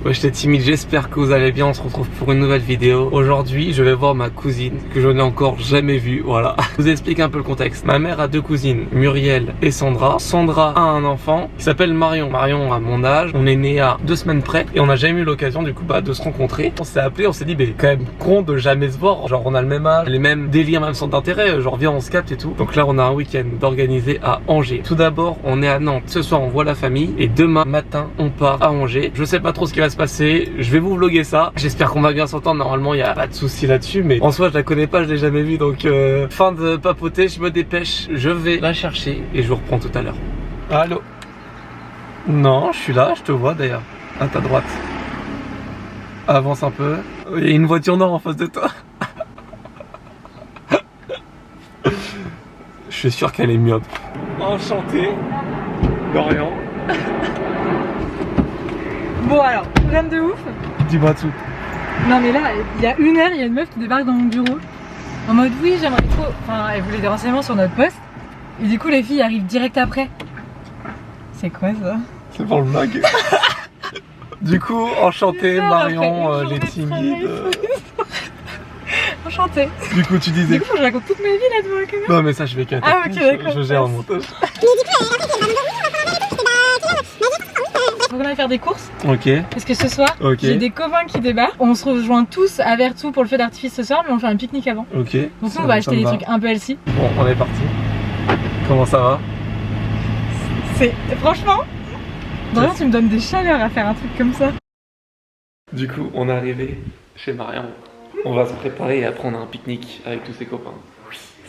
Ouais, j'étais timide, j'espère que vous allez bien, on se retrouve pour une nouvelle vidéo. Aujourd'hui, je vais voir ma cousine, que je n'ai encore jamais vue, voilà. Je vous explique un peu le contexte. Ma mère a deux cousines, Muriel et Sandra. Sandra a un enfant qui s'appelle Marion. Marion a mon âge, on est nés à 2 semaines près et on n'a jamais eu l'occasion du coup de se rencontrer. On s'est appelé, on s'est dit, mais quand même con de jamais se voir. Genre on a le même âge, les mêmes délires, même centre d'intérêt, genre viens on se capte et tout. Donc là on a un week-end d'organiser à Angers. Tout d'abord, on est à Nantes. Ce soir on voit la famille et demain matin on part à Angers. Je sais pas trop ce qui va se passer, je vais vous vlogger ça. J'espère qu'on va bien s'entendre, normalement il n'y a pas de souci là-dessus, mais en soi je la connais pas, je l'ai jamais vue, donc fin de papoter, je me dépêche, je vais la chercher et je vous reprends tout à l'heure. Allô? Non, je suis là, je te vois d'ailleurs, à ta droite. Avance un peu, il y a une voiture noire en face de toi. Je suis sûr qu'elle est myope. Enchanté, Dorian. Bon alors, problème de ouf. Dis-moi tout. Non mais là, il y a une heure, il y a une meuf qui débarque dans mon bureau en mode oui j'aimerais trop, enfin elle voulait des renseignements sur notre poste et du coup les filles arrivent direct après. C'est quoi ça? C'est pour le mag. Du coup, enchanté Marion, les timides. Enchanté. Du coup tu disais... Du coup faut que je raconte toute ma vie là devant la caméra. Non mais ça je vais cutter. Ah ok d'accord. Je gère un montage. Faut qu'on aille faire des courses. Ok. Parce que ce soir, j'ai des copains qui débarquent. On se rejoint tous à Vertou pour le feu d'artifice ce soir, mais on fait un pique-nique avant. Ok. Donc nous on va acheter des trucs un peu healthy. Bon, on est parti. Comment ça va? C'est... Franchement, vraiment tu me donnes des chaleurs à faire un truc comme ça. Du coup, on est arrivé chez Marion. On va se préparer et après on a un pique-nique avec tous ses copains.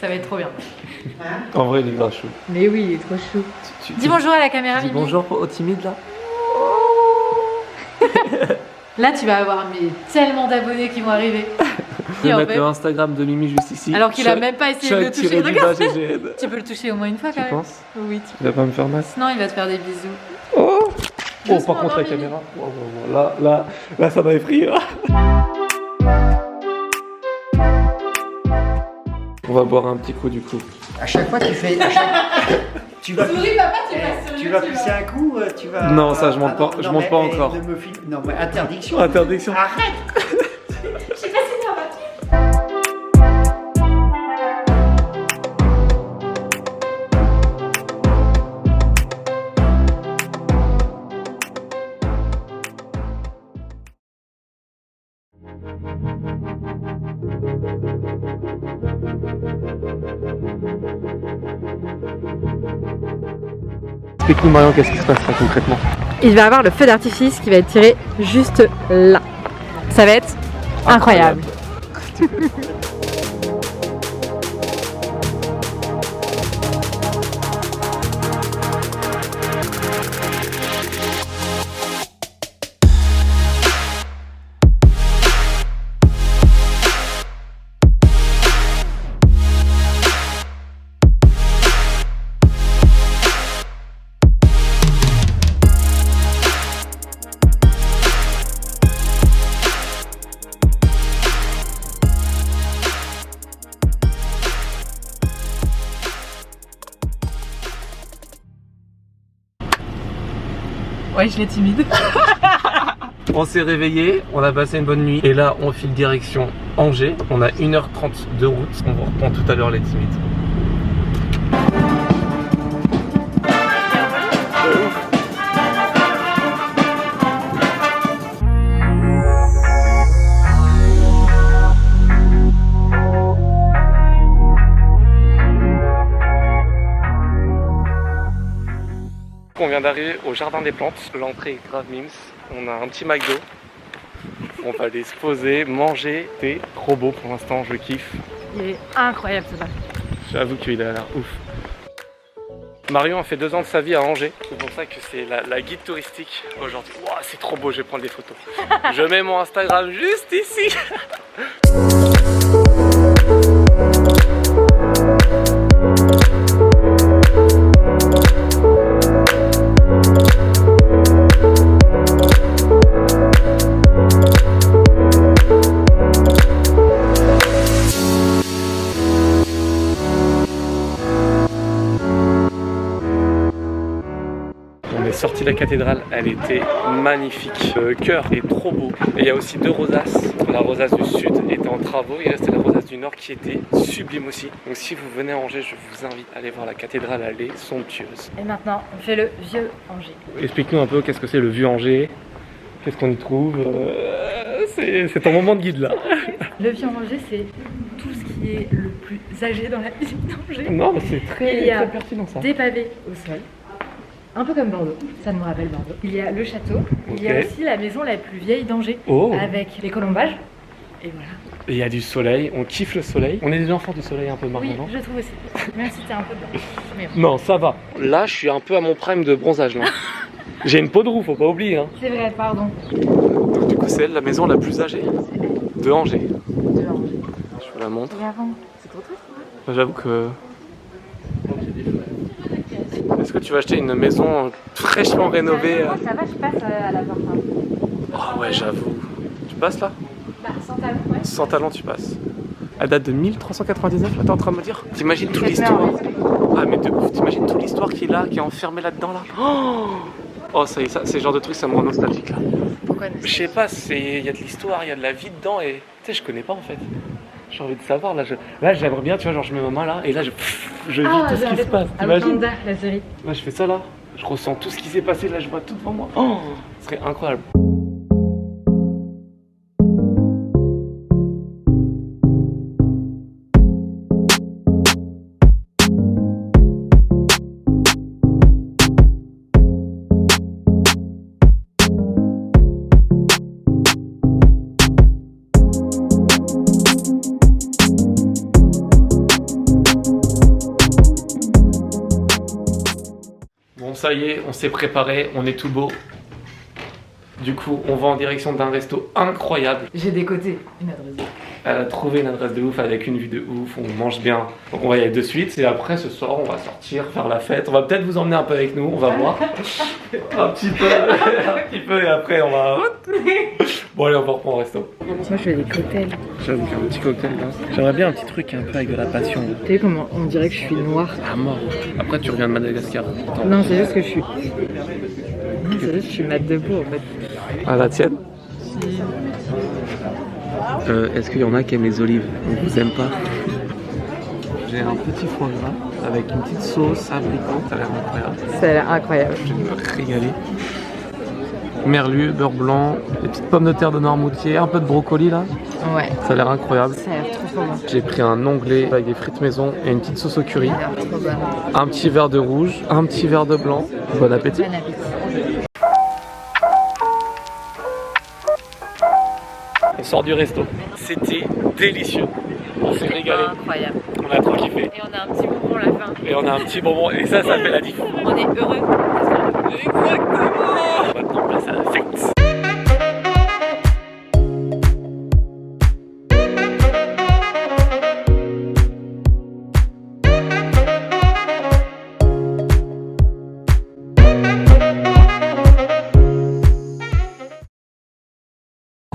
Ça va être trop bien. En vrai, il est grave chaud. Mais oui, il est trop chou. Dis bonjour à la caméra, Dis Mimi. bonjour aux timides là. Là, tu vas avoir tellement d'abonnés qui vont arriver. Je vais mettre le Instagram de Mimi juste ici. Alors qu'il a même pas essayé de le toucher. Regarde. Tu peux le toucher au moins une fois quand même. Tu penses? Oui. Il va pas me faire mal. Non, il va te faire des bisous. Oh, Doucement, par contre la Mimi. caméra. Là, ça m'a effrayé. On va boire un petit coup du coup. À chaque fois tu fais... Tu vas, Souris papa, tu passes sur tu vas pousser un coup, tu vas... Non, ça, je monte pas, je monte mais, pas encore. ne me filme- Non mais interdiction. Interdiction. Arrête. Je sais pas si ça va. Explique-nous Marion, qu'est-ce qui se passera concrètement? Il va y avoir le feu d'artifice qui va être tiré juste là. Ça va être incroyable. Ouais, je l'ai timide. On s'est réveillé, on a passé une bonne nuit et là on file direction Angers. On a 1h30 de route, on vous reprend tout à l'heure les timides. On vient d'arriver au jardin des plantes, l'entrée est grave mims, on a un petit McDo, on va aller se poser, manger, c'est trop beau pour l'instant, je kiffe. Il est incroyable ce bar. J'avoue qu'il a l'air ouf. Marion a fait 2 ans de sa vie à Angers, c'est pour ça que c'est la guide touristique aujourd'hui. Wow, c'est trop beau, je vais prendre des photos. Je mets mon Instagram juste ici. la cathédrale, elle était magnifique. Le chœur est trop beau. Et il y a aussi 2 rosaces. La rosace du sud était en travaux. Il restait la rosace du nord qui était sublime aussi. Donc si vous venez à Angers, je vous invite à aller voir la cathédrale. Elle est somptueuse. Et maintenant, on fait le vieux Angers. Explique-nous un peu qu'est-ce que c'est le vieux Angers. Qu'est-ce qu'on y trouve c'est ton moment de guide là. Le vieux Angers, c'est tout ce qui est le plus âgé dans la ville d'Angers. Non, mais c'est Il y a très pertinent ça. des pavés au sol. Un peu comme Bordeaux, ça nous rappelle Bordeaux. Il y a le château, il y a Ok. aussi la maison la plus vieille d'Angers, Oh. avec les colombages. Et voilà. Et il y a du soleil, on kiffe le soleil. On est des enfants du soleil un peu Oui, maintenant, non? je trouve aussi. Même si t'es un peu blanc. Mais bon. Non, ça va. Là, je suis un peu à mon prime de bronzage là. J'ai une peau de roue, faut pas oublier. Hein. C'est vrai, pardon. Donc du coup, c'est la maison la plus âgée de Angers. De Angers. Je vous la montre. Et avant, c'est trop triste. Hein. J'avoue que... Est-ce que tu vas acheter une maison fraîchement rénovée? Moi, ça va, je passe à la porte. Ah ouais, j'avoue. Tu passes là? Bah, sans talon, ouais. Sans talent, tu passes. Elle date de 1399, là, t'es en train de me dire? T'imagines toute Cette l'histoire? merveille. Ah mais de ouf, t'imagines toute l'histoire qui est là, qui est enfermée là-dedans là? Oh ça y est, ça, c'est le genre de truc, ça me rend nostalgique là. Pourquoi Je sais pas, il y a de l'histoire, il y a de la vie dedans et tu sais, je connais pas en fait. J'ai envie de savoir là, là j'aimerais bien, tu vois, genre je mets ma main là et là je vis tout ce qui se passe. T'imagines? Outlander, la série. Là je fais ça là, je ressens tout ce qui s'est passé, là je vois tout devant moi. Oh, ce serait incroyable. Bon ça y est, on s'est préparé, on est tout beau. Du coup, on va en direction d'un resto incroyable. J'ai décoté une adresse. Elle a trouvé une adresse de ouf avec une vue de ouf, on mange bien. Donc on va y aller de suite et après ce soir on va sortir, faire la fête. On va peut-être vous emmener un peu avec nous, on va voir. Un petit peu et après on va... Bon allez, on va reprendre au resto. Moi, je fais des cocktails. J'avoue qu'un petit cocktail là. J'aimerais bien un petit truc un peu avec de la passion. Tu sais comment on dirait que je suis noire? À mort. Après tu reviens de Madagascar. Attends. Non, c'est juste que je suis... Non, c'est juste que je suis mat debout en fait. Ah la tienne? Est-ce qu'il y en a qui aiment les olives? On vous aime pas? J'ai un petit foie gras avec une petite sauce abricot, ça a l'air incroyable. Ça a l'air incroyable. Je vais me régaler. Merlu, beurre blanc, des petites pommes de terre de Noirmoutier, un peu de brocoli là. Ouais. Ça a l'air incroyable. Ça a l'air trop bon. J'ai pris un onglet avec des frites maison et une petite sauce au curry. Ça a l'air trop bon. Un petit verre de rouge, un petit verre de blanc. Bon appétit. Bon appétit. On sort du resto. C'était délicieux. On s'est régalé. Incroyable. On a trop kiffé. Et on a un petit bonbon à la fin. Et on a un petit bonbon. Et ça fait la diff. On est heureux. Exactement. Maintenant, place à la fête.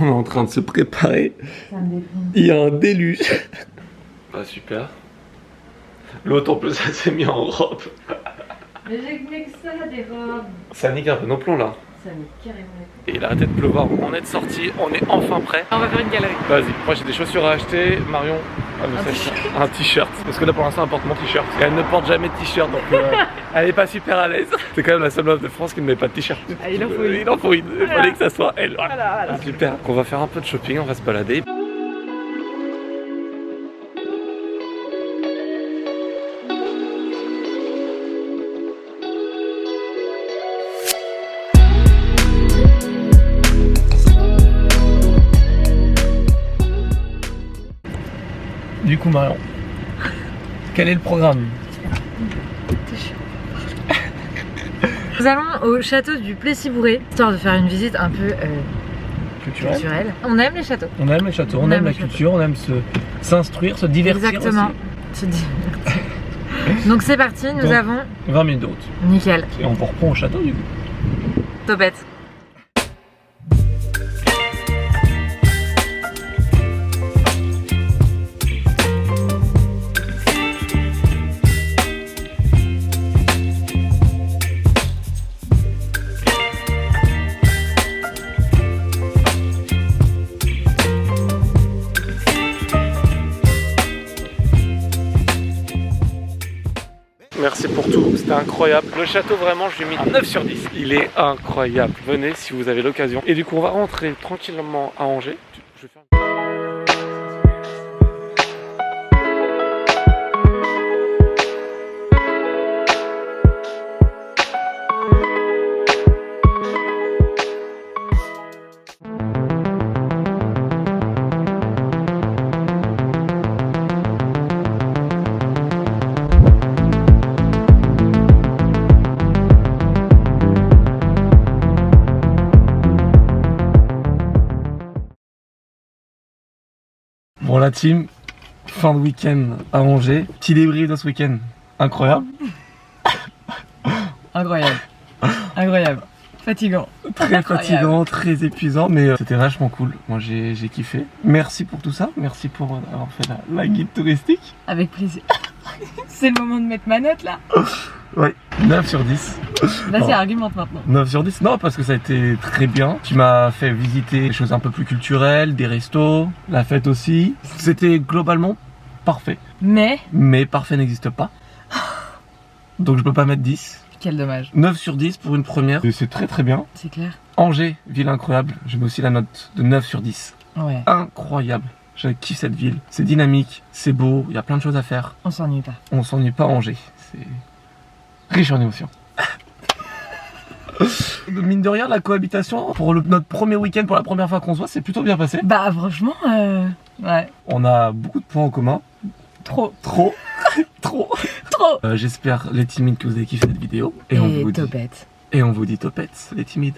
On est en train de se préparer. Ça me déprime. Il y a un déluge. Bah super. L'autre en plus elle s'est mis en robe. Mais j'ai que ça, des robes. Ça nique un peu nos plans là. Ça m'est carrément. Et il a arrêté de pleuvoir. On est sorti, on est enfin prêt. On va faire une galerie. Vas-y, moi j'ai des chaussures à acheter. Marion, un t-shirt. Parce que là pour l'instant elle porte mon t-shirt. Et elle ne porte jamais de t-shirt donc elle est pas super à l'aise. C'est quand même la seule meuf de France qui ne met pas de t-shirt. Ah, il en faut une. Il en faut une. Il fallait que ça soit elle. Voilà. Super. On va faire un peu de shopping, on va se balader. Du coup Marion, quel est le programme? Nous allons au château du Plessis-Bourré, histoire de faire une visite un peu culturelle. On aime les châteaux. On aime les châteaux, on aime la culture, on aime s'instruire, se divertir. Exactement. Se divertir. Donc c'est parti, nous Donc, avons... 20 minutes de route. Nickel. Et on reprend au château du coup. Topette. merci pour tout, c'était incroyable. Le château, vraiment, je lui ai mis un 9 sur 10. Il est incroyable. Venez si vous avez l'occasion. Et du coup, on va rentrer tranquillement à Angers. Je vais faire... Bon la team, fin de week-end à Angers, petit débrief de ce week-end, incroyable. Incroyable. Incroyable. Fatigant. Très Incroyable. fatigant, très épuisant, mais c'était vachement cool. Moi j'ai kiffé. Merci pour tout ça, merci pour avoir fait la guide touristique. Avec plaisir. C'est le moment de mettre ma note là. Ouais, 9 sur 10. Vas-y, Non. argumente maintenant. 9 sur 10, non parce que ça a été très bien. Tu m'as fait visiter des choses un peu plus culturelles, des restos, la fête aussi. C'était globalement parfait. Mais, Mais parfait n'existe pas. Donc je peux pas mettre 10. quel dommage. 9 sur 10 pour une première. Et c'est très très bien. C'est clair. Angers, ville incroyable. Je mets aussi la note de 9 sur 10. Ouais. Incroyable. Je kiffe cette ville. C'est dynamique, c'est beau, il y a plein de choses à faire. On s'ennuie pas. On s'ennuie pas à Angers. C'est riche en émotions. Mine de rien, la cohabitation, pour notre premier week-end, pour la première fois qu'on se voit, c'est plutôt bien passé. Bah franchement, ouais. On a beaucoup de points en commun. Trop. Trop. Trop. Trop. J'espère les timides que vous avez kiffé cette vidéo. Et on vous dit. topette. Et on vous dit topette, les timides.